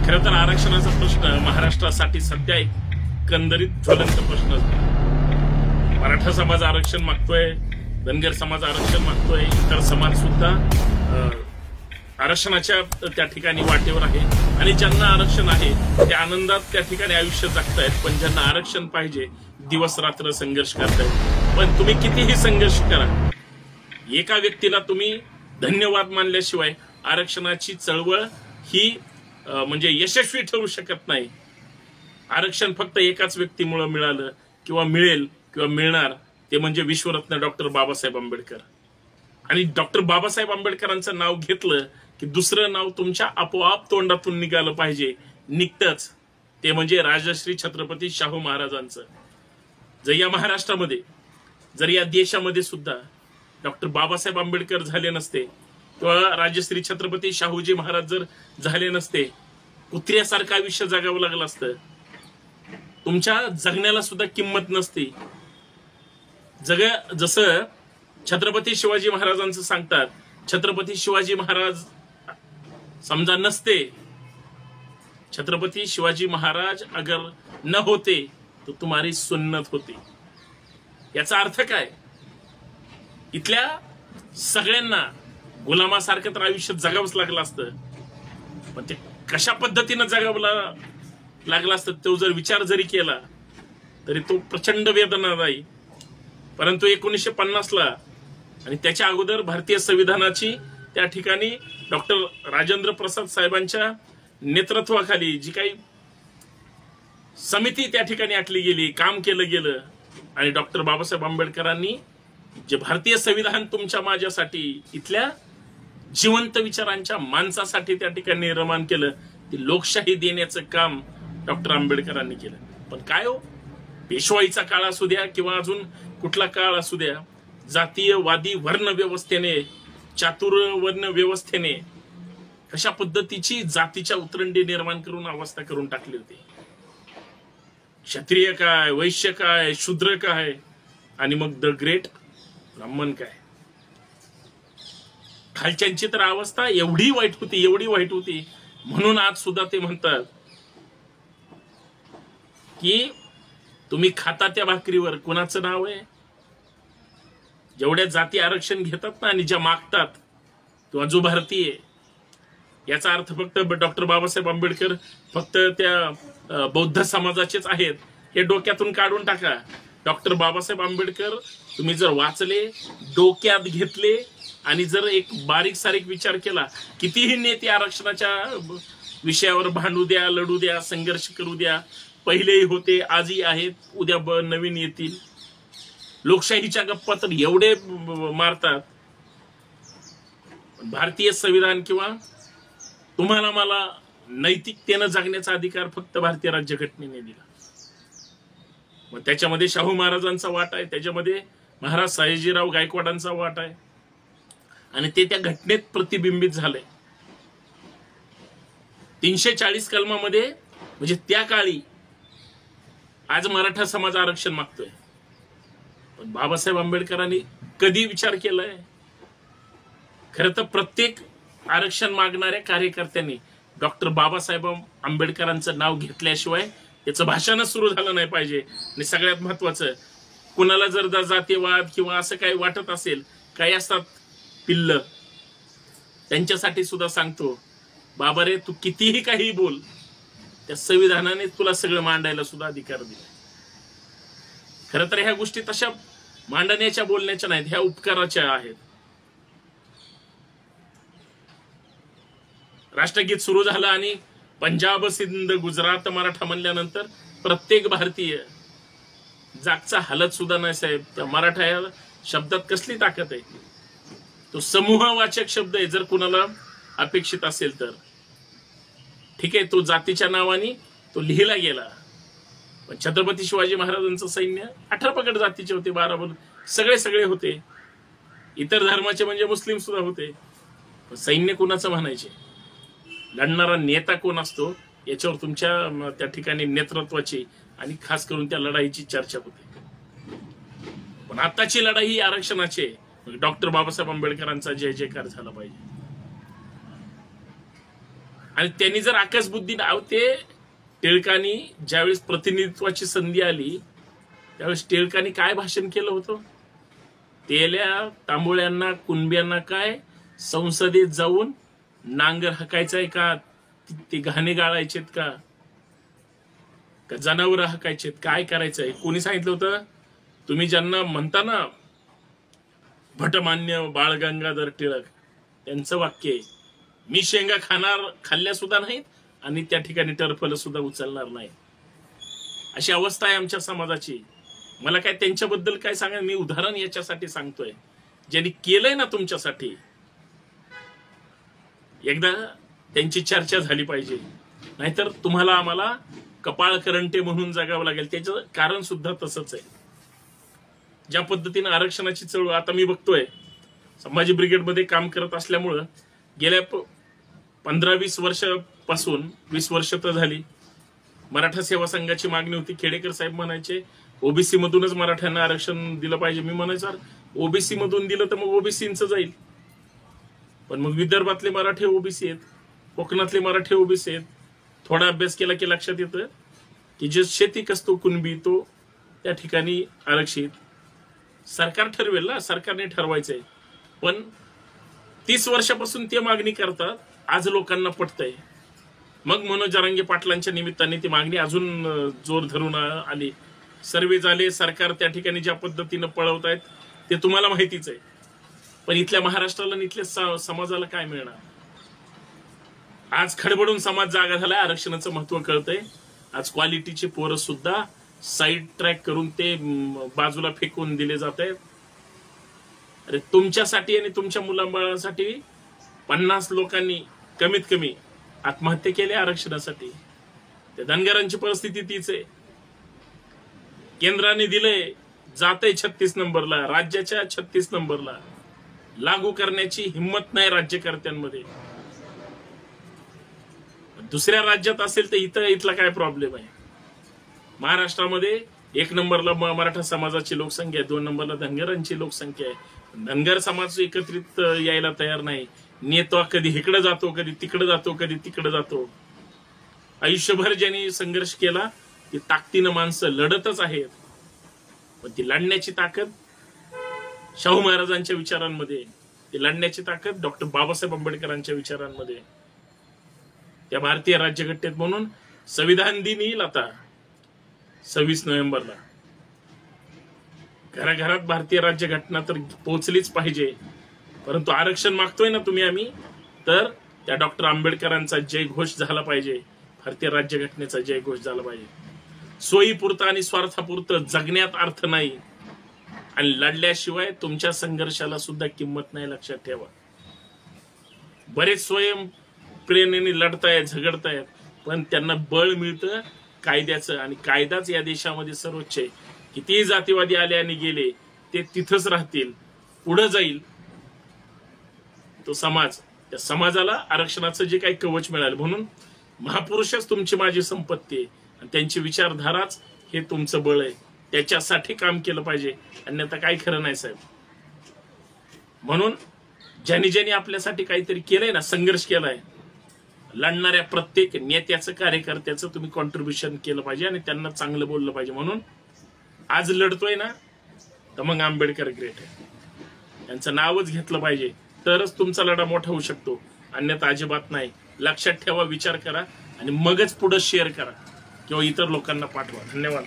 खरं तर आरक्षणाचा प्रश्न महाराष्ट्रासाठी सध्या एक एकंदरीत ज्वलंत प्रश्न असतो। मराठा समाज आरक्षण मागतोय, धनगर समाज आरक्षण मागतोय, इतर समाज सुद्धा आरक्षणाच्या त्या ठिकाणी वाटेवर आहे आणि ज्यांना आरक्षण आहे ते आनंदात त्या ठिकाणी आयुष्य जगतायत, पण ज्यांना आरक्षण पाहिजे दिवस रात्र संघर्ष करतायत। पण तुम्ही कितीही संघर्ष करा, एका व्यक्तीला तुम्ही धन्यवाद मानल्याशिवाय आरक्षणाची चळवळ ही म्हणजे यशस्वी ठरू शकत नाही। आरक्षण फक्त एकाच व्यक्तीमुळे मिळालं किंवा मिळेल किंवा मिळणार, ते म्हणजे विश्वरत्न डॉक्टर बाबासाहेब आंबेडकर। आणि डॉक्टर बाबासाहेब आंबेडकरांचं नाव घेतलं की दुसरं नाव तुमच्या आपोआप तोंडातून निघालं पाहिजे, निघतच, ते म्हणजे राजश्री छत्रपती शाहू महाराजांचं। जर या महाराष्ट्रामध्ये, जर या देशामध्ये सुद्धा डॉक्टर बाबासाहेब आंबेडकर झाले नसते किंवा राजश्री छत्रपती शाहूजी महाराज जर झाले नसते, कुत्र्यासारखं आयुष्य जगावं लागलं असतं, तुमच्या जगण्याला सुद्धा किंमत नसती। जसं छत्रपती शिवाजी महाराजांचं सांगतात, छत्रपती शिवाजी महाराज समजा नसते, छत्रपती शिवाजी महाराज अगर न होते तो तुम्हारी सुन्नत होती। याचा अर्थ काय? इथल्या सगळ्यांना गुलामासारखं तर आयुष्य जगावंच लागलं असतं, पण ते कशा पद्धतीनं जगावं लागलं असतं तो जर विचार जरी केला तरी तो प्रचंड वेदनादायी। परंतु 1950 ला आणि त्याच्या अगोदर भारतीय संविधानाची त्या ठिकाणी डॉक्टर राजेंद्र प्रसाद साहेबांच्या नेतृत्वाखाली जी काही समिती त्या ठिकाणी आखली गेली, काम केलं गेलं, आणि डॉक्टर बाबासाहेब आंबेडकरांनी जे भारतीय संविधान तुमच्या माझ्यासाठी, इथल्या जिवंत विचारांच्या माणसासाठी त्या ठिकाणी निर्माण केलं, ती लोकशाही देण्याचं काम डॉक्टर आंबेडकरांनी केलं। पण काय हो, पेशवाईचा काळ असू द्या किंवा अजून कुठला काळ असू द्या, जातीयवादी वर्ण व्यवस्थेने, चातुर्य वर्ण व्यवस्थेने कशा पद्धतीची जातीच्या उतरंडी निर्माण करून अवस्था करून टाकली होती। क्षत्रिय काय, वैश्य काय, शूद्र काय, आणि मग द ग्रेट ब्राह्मण काय, खालच्यांची तर अवस्था एवढी वाईट होती, एवढी वाईट होती, म्हणून आज सुद्धा ते म्हणतात की तुम्ही खाता त्या भाकरीवर कोणाचं नाव आहे? जेवढ्या जाती आरक्षण घेतात ना आणि ज्या मागतात, किंवा जो भारतीय, याचा अर्थ फक्त डॉक्टर बाबासाहेब आंबेडकर फक्त त्या बौद्ध समाजाचेच आहेत हे डोक्यातून काढून टाका। डॉक्टर बाबासाहेब आंबेडकर तुम्ही जर वाचले, डोक्यात घेतले आणि जर एक बारीक सारीक विचार केला, कितीही नेते आरक्षणाच्या विषयावर भांडू द्या, लढू द्या, संघर्ष करू द्या, पहिलेही होते, आजही आहेत, उद्या नवीन येतील, लोकशाहीच्या गप्पा तर एवढे मारतात, भारतीय संविधान किंवा तुम्हाला मला नैतिकतेनं जगण्याचा अधिकार फक्त भारतीय राज्यघटनेने दिला। मग त्याच्यामध्ये शाहू महाराजांचा वाटा आहे, त्याच्यामध्ये महाराज सयाजीराव गायकवाडांचा वाटा आहे, आणि ते त्या घटनेत प्रतिबिंबित झालंय। 340 कलमामध्ये, म्हणजे त्या काळी आज मराठा समाज आरक्षण मागतोय, पण बाबासाहेब आंबेडकरांनी कधी विचार केलाय? खरं तर प्रत्येक आरक्षण मागणाऱ्या कार्यकर्त्यांनी डॉक्टर बाबासाहेब आंबेडकरांचं नाव घेतल्याशिवाय त्याचं भाषणच सुरू झालं नाही पाहिजे। आणि सगळ्यात महत्वाचं, कुणाला जर जातीयवाद किंवा असं काही वाटत असेल, काही असतात पिल्ल, त्यांच्यासाठी सुद्धा सांगतो, बाबा रे, तू कितीही काही बोल, त्या संविधानाने तुला सगळं मांडायला सुद्धा अधिकार दिला। खरं तर ह्या गोष्टी तशा मांडण्याच्या, बोलण्याच्या नाहीत, ह्या उपकाराच्या आहेत। राष्ट्रगीत सुरू झालं आणि पंजाब, सिंध, गुजरात, मराठा म्हणल्यानंतर प्रत्येक भारतीय जागचा हालत सुद्धा नाही साहेब। त्या मराठा या शब्दात कसली ताकद आहे? तो समूहवाचक शब्द आहे, जर कुणाला अपेक्षित असेल तर ठीक आहे, तो जातीच्या नावाने तो लिहिला गेला, पण छत्रपती शिवाजी महाराजांचं सैन्य 18 पगड जातीचे होते, 12 सगळे होते, इतर धर्माचे म्हणजे मुस्लिम सुद्धा होते, पण सैन्य कोणाचं म्हणायचे? लढणारा नेता कोण असतो याच्यावर तुमच्या त्या ठिकाणी नेतृत्वाची आणि खास करून त्या लढाईची चर्चा होते। पण आताची लढाई ही आरक्षणाची, डॉक्टर बाबासाहेब आंबेडकरांचा जय जयकार झाला पाहिजे। आणि त्यांनी जर आकाशबुद्धी ते टिळकांनी ज्यावेळेस प्रतिनिधित्वाची संधी आली त्यावेळेस टिळकांनी काय भाषण केलं होतं? तेल्या तांबोळ्यांना कुणब्यांना काय संसदेत जाऊन नांगर हकायचंय का? ते गाणे गाळायचेत का जनावर हकायचेत? काय करायचंय? कोणी सांगितलं होतं? तुम्ही ज्यांना म्हणता ना भटमान्य बाळ गंगाधर टिळक, त्यांचं वाक्य आहे, मी शेंगा खाल्ल्या सुद्धा नाहीत आणि त्या ठिकाणी टरफलं सुद्धा उचलणार नाही. अशी अवस्था आहे आमच्या समाजाची. मला काय त्यांच्याबद्दल काय सांगा, मी उदाहरण याच्यासाठी सांगतोय ज्यांनी केलंय ना तुमच्यासाठी. एकदा त्यांची चर्चा झाली पाहिजे, नाहीतर तुम्हाला आम्हाला कपाळ करंटे म्हणून जगावं लागेल. त्याचं कारण सुद्धा तसंच आहे. ज्या पद्धतीने आरक्षणाची चळवळ आता मी बघतोय, संभाजी ब्रिगेडमध्ये काम करत असल्यामुळं गेल्या 15-20 वर्षापासून 20 वर्ष तर झाली, मराठा सेवा संघाची मागणी होती. खेडेकर साहेब म्हणायचे ओबीसी मधूनच मराठ्यांना आरक्षण दिलं पाहिजे. मी म्हणायचं ओबीसी मधून दिलं तर मग ओबीसींचं जाईल, पण मग विदर्भातले मराठे ओबीसी आहेत, कोकणातले मराठे ओबीसी आहेत. थोडा अभ्यास केला की लक्षात येतं की जे शेती कसतो कुणबी तो त्या ठिकाणी आरक्षित. सरकार ठरवेल ना, सरकारने ठरवायचंय. पण 30 वर्षापासून ते मागणी करतात, आज लोकांना पटतंय. मग मनोज जरांगे पाटलांच्या निमित्ताने ती मागणी अजून जोर धरून आली. सर्वे झाले, सरकार त्या ठिकाणी ज्या पद्धतीनं पळवतायत ते तुम्हाला माहितीच आहे. पण इथल्या महाराष्ट्राला इथल्या समाजाला काय मिळणार? आज खडबडून समाज जागा झालाय, आरक्षणाचं महत्व कळतंय. आज क्वालिटीचे पोरं सुद्धा साईड ट्रॅक करून ते बाजूला फेकून दिले जात आहेत. अरे तुमच्यासाठी आणि तुमच्या मुलांबाळांसाठी 50 लोकांनी कमीत कमी आत्महत्या केल्या आरक्षणासाठी. त्या धनगरांची परिस्थिती तीच आहे. केंद्राने दिलंय, जातंय 36 नंबरला, राज्याच्या 36 नंबरला. लागू करण्याची हिंमत नाही राज्यकर्त्यांमध्ये. दुसऱ्या राज्यात असेल तर इथला काय प्रॉब्लेम आहे? महाराष्ट्रामध्ये 1 नंबरला मराठा समाजाची लोकसंख्या आहे, 2 नंबरला धनगरांची लोकसंख्या आहे. धनगर समाज एकत्रित यायला तयार नाही. नेतो कधी इकडे जातो, कधी तिकडे जातो, कधी तिकडे जातो. आयुष्यभर ज्यांनी संघर्ष केला ती ताकदीनं माणसं लढतच आहेत. पण ती लढण्याची ताकद शाहू महाराजांच्या विचारांमध्ये, ती लढण्याची ताकद डॉक्टर बाबासाहेब आंबेडकरांच्या विचारांमध्ये. त्या भारतीय राज्यघटनेत म्हणून संविधान दिन येईल आता 26 नोव्हेंबरला. घराघरात भारतीय राज्यघटना तर पोहोचलीच पाहिजे. परंतु आरक्षण मागतोय ना तुम्ही आम्ही, तर त्या डॉक्टर आंबेडकरांचा जयघोष झाला पाहिजे, भारतीय राज्यघटनेचा जयघोष झाला पाहिजे. सोयीपुरतं आणि स्वार्थापुरतं जगण्यात अर्थ नाही आणि लढल्याशिवाय तुमच्या संघर्षाला सुद्धा किंमत नाही, लक्षात ठेवा. बरेच स्वयंप्रेरणेने लढतायत, झगडतायत, पण त्यांना बळ मिळतं कायद्याचं, आणि कायदाच या देशामध्ये सर्वोच्च आहे. कितीही जातीवादी आले आणि गेले ते तिथंच राहतील, पुढे जाईल तो समाज. त्या समाजाला आरक्षणाचं जे काही कवच मिळालं, म्हणून महापुरुषच तुमची माझी संपत्ती आहे आणि त्यांची विचारधाराच हे तुमचं बळ आहे. त्याच्यासाठी काम केलं पाहिजे, अन्यथा काही खरं नाही साहेब. म्हणून ज्यांनी ज्यांनी आपल्यासाठी काहीतरी केलंय ना, संघर्ष केलाय, लढणाऱ्या प्रत्येक नेत्याचं कार्यकर्त्याचं तुम्ही कॉन्ट्रीब्युशन केलं पाहिजे आणि त्यांना चांगलं बोललं पाहिजे. म्हणून आज लढतोय ना, तर मग आंबेडकर ग्रेट आहे, त्यांचं नावच घेतलं पाहिजे, तरच तुमचा लढा मोठा होऊ शकतो, अन्यथा अजिबात नाही. लक्षात ठेवा, विचार करा आणि मगच पुढे शेअर करा किंवा इतर लोकांना पाठवा. धन्यवाद.